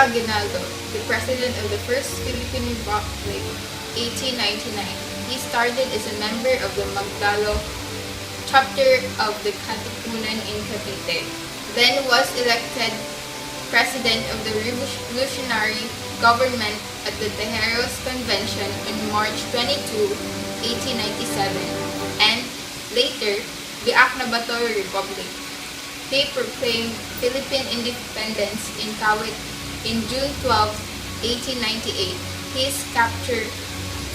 Aguinaldo, the president of the First Philippine Republic, 1899. He started as a member of the Magdalo chapter of the Katipunan in Cavite, then was elected president of the revolutionary government at the Tejeros Convention on March 22, 1897, and later, the Aknabator Republic. They proclaimed Philippine independence in Kawit in June 12, 1898. His capture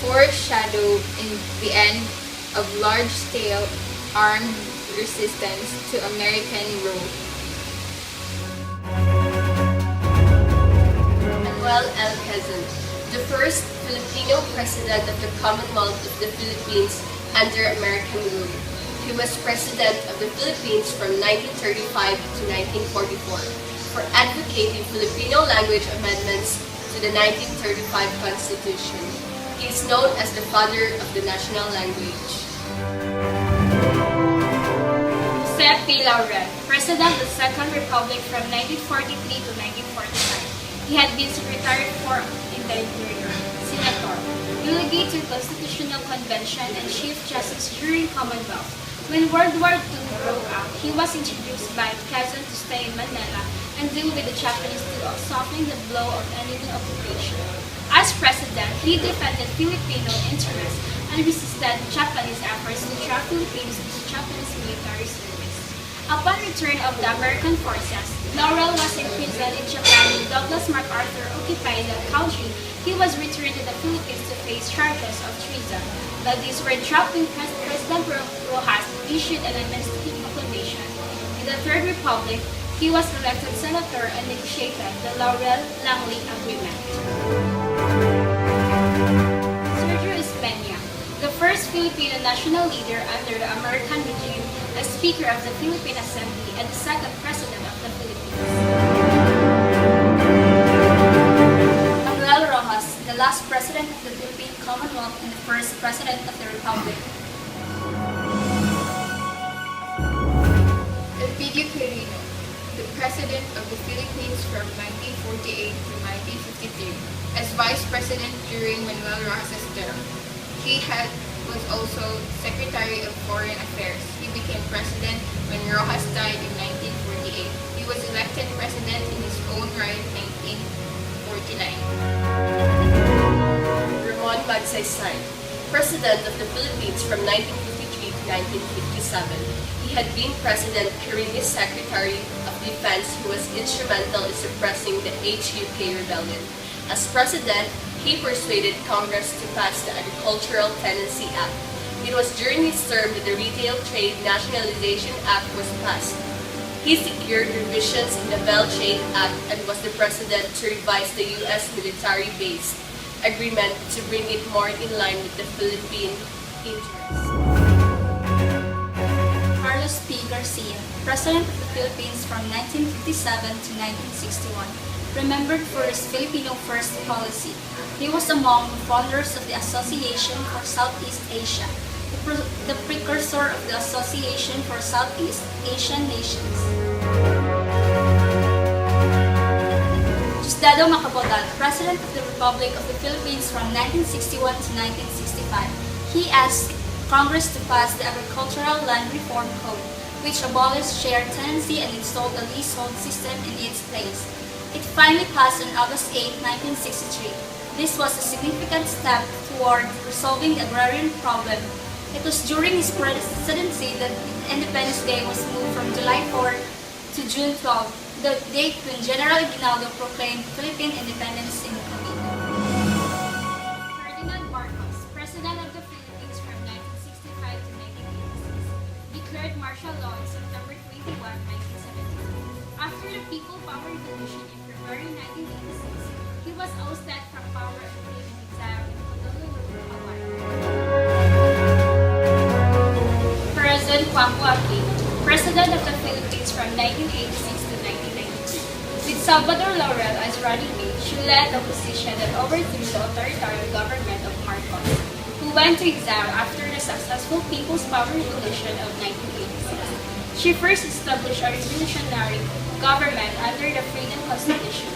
foreshadowed in the end of large-scale armed resistance to American rule. Manuel L. Quezon, the first Filipino president of the Commonwealth of the Philippines under American rule. He was president of the Philippines from 1935 to 1944. For advocating Filipino language amendments to the 1935 Constitution. He is known as the father of the national language. Jose P. Laurel, President of the Second Republic from 1943 to 1945. He had been Secretary for Interior, Senator, Delegate to Constitutional Convention, and Chief Justice during Commonwealth. When World War II broke out, he was introduced by Quezon to stay in Manila and deal with the Japanese to soften the blow of enemy occupation. As president, he defended Filipino interests and resisted Japanese efforts to trap Filipinos into Japanese military service. Upon return of the American forces, Laurel was imprisoned in Japan when Douglas MacArthur occupied the country. He was returned to the Philippines to face charges of treason. But these were dropped when President Rojas issued an amnesty proclamation. In the Third Republic, he was elected senator and negotiated the Laurel-Langley Agreement. Sergio Espeña, the first Filipino national leader under the American regime, as Speaker of the Philippine Assembly and the second President of the Philippines. Manuel Rojas, the last President of the Philippine Commonwealth and the first President of the Republic. Elpidio Quirino, the President of the Philippines from 1948 to 1953, as Vice President during Manuel Rosas' term. He was also Secretary of Foreign Affairs. He became President when Rojas died in 1948. He was elected President in his own right in 1949. Ramon Magsaysay, President of the Philippines from 1953 to 1957. He had been President Quirino's Secretary of Defense who was instrumental in suppressing the HUK rebellion. As President, he persuaded Congress to pass the Agricultural Tenancy Act. It was during his term that the Retail Trade Nationalization Act was passed. He secured revisions in the Bell Trade Act and was the President to revise the U.S. military-based agreement to bring it more in line with the Philippine interests. Carlos P. Garcia, President of the Philippines from 1957 to 1961, remembered for his Filipino First policy. He was among the founders of the Association for Southeast Asia, the precursor of the Association for Southeast Asian Nations. Diosdado Macapagal, President of the Republic of the Philippines from 1961 to 1965. He asked Congress to pass the Agricultural Land Reform Code, which abolished shared tenancy and installed a leasehold system in its place. It finally passed on August 8, 1963. This was a significant step toward resolving the agrarian problem. It was during his presidency that Independence Day was moved from July 4 to June 12, the date when General Aguinaldo proclaimed Philippine independence in Cavite. Ferdinand Marcos, President of the Philippines from 1965 to 1986, declared martial law on September 21, 1972. After the People Power Revolution in February 1986, he was ousted from power and placed in exile in Honolulu, Hawaii. President Juan Aquino, President of the Philippines from 1986 to Salvador Laurel as running mate, she led the opposition that overthrew the authoritarian government of Marcos, who went to exile after the successful People's Power Revolution of 1986. She first established a revolutionary government under the Freedom Constitution,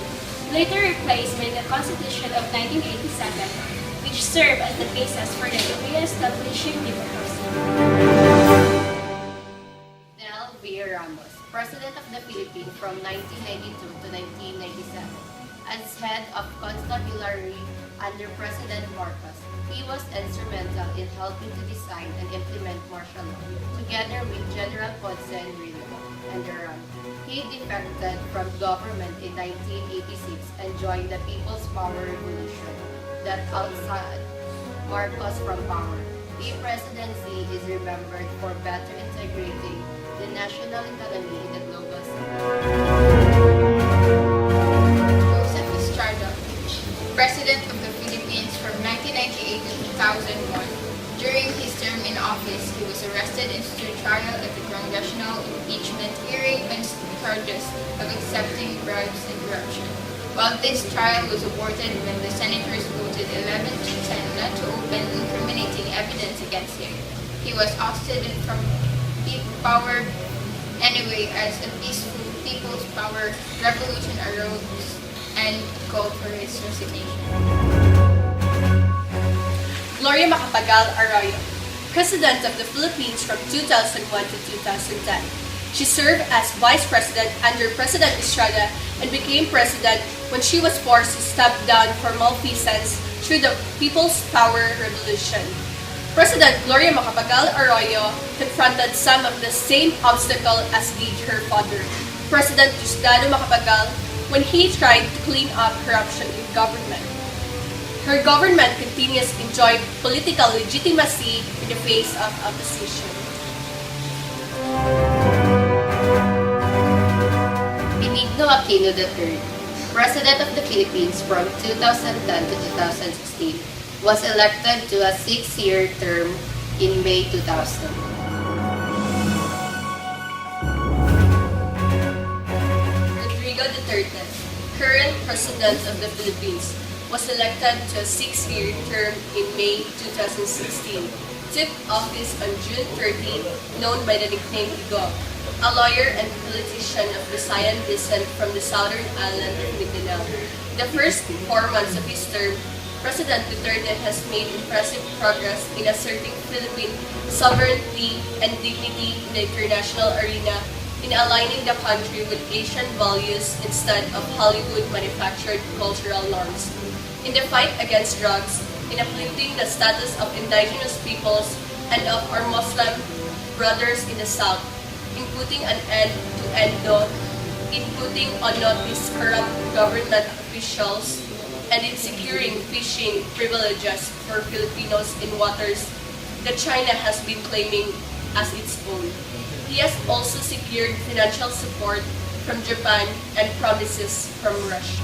later replaced by the Constitution of 1987, which served as the basis for the re-establishing democracy. Del V. Ramos, President of the Philippines from 1992 to 1997. As head of constabulary under President Marcos, he was instrumental in helping to design and implement martial law, together with General Ponce Enrile and Duran. He defected from government in 1986 and joined the People's Power Revolution that ousted Marcos from power. The presidency is remembered for better integrating the national economy in the global Joseph Estrada, President of the Philippines from 1998 to 2001. During his term in office, he was arrested and stood trial at the congressional impeachment hearing on charges of accepting bribes and corruption. While this trial was aborted when the senators voted 11 to 10 not to open incriminating evidence against him, he was ousted from power anyway as a peaceful People's Power Revolution arose and called for his resignation. Gloria Macapagal Arroyo, President of the Philippines from 2001 to 2010. She served as Vice President under President Estrada and became President when she was forced to step down for malfeasance through the People's Power Revolution. President Gloria Macapagal Arroyo confronted some of the same obstacle as did her father, President Diosdado Macapagal, when he tried to clean up corruption in government. Her government continues to enjoy political legitimacy in the face of opposition. Benigno Aquino III, President of the Philippines from 2010 to 2016, was elected to a 6-year term in May 2000. Rodrigo Duterte, current President of the Philippines, was elected to a 6-year term in May 2016. Took office on June 13, known by the nickname Igo, a lawyer and politician of Visayan descent from the southern island of Mindanao. The first 4 months of his term, President Duterte has made impressive progress in asserting Philippine sovereignty and dignity in the international arena, in aligning the country with Asian values instead of Hollywood-manufactured cultural norms, in the fight against drugs, in uplifting the status of indigenous peoples and of our Muslim brothers in the South, in putting an end to ENDO, in putting on notice corrupt government officials, and in securing fishing privileges for Filipinos in waters that China has been claiming as its own. He has also secured financial support from Japan and promises from Russia.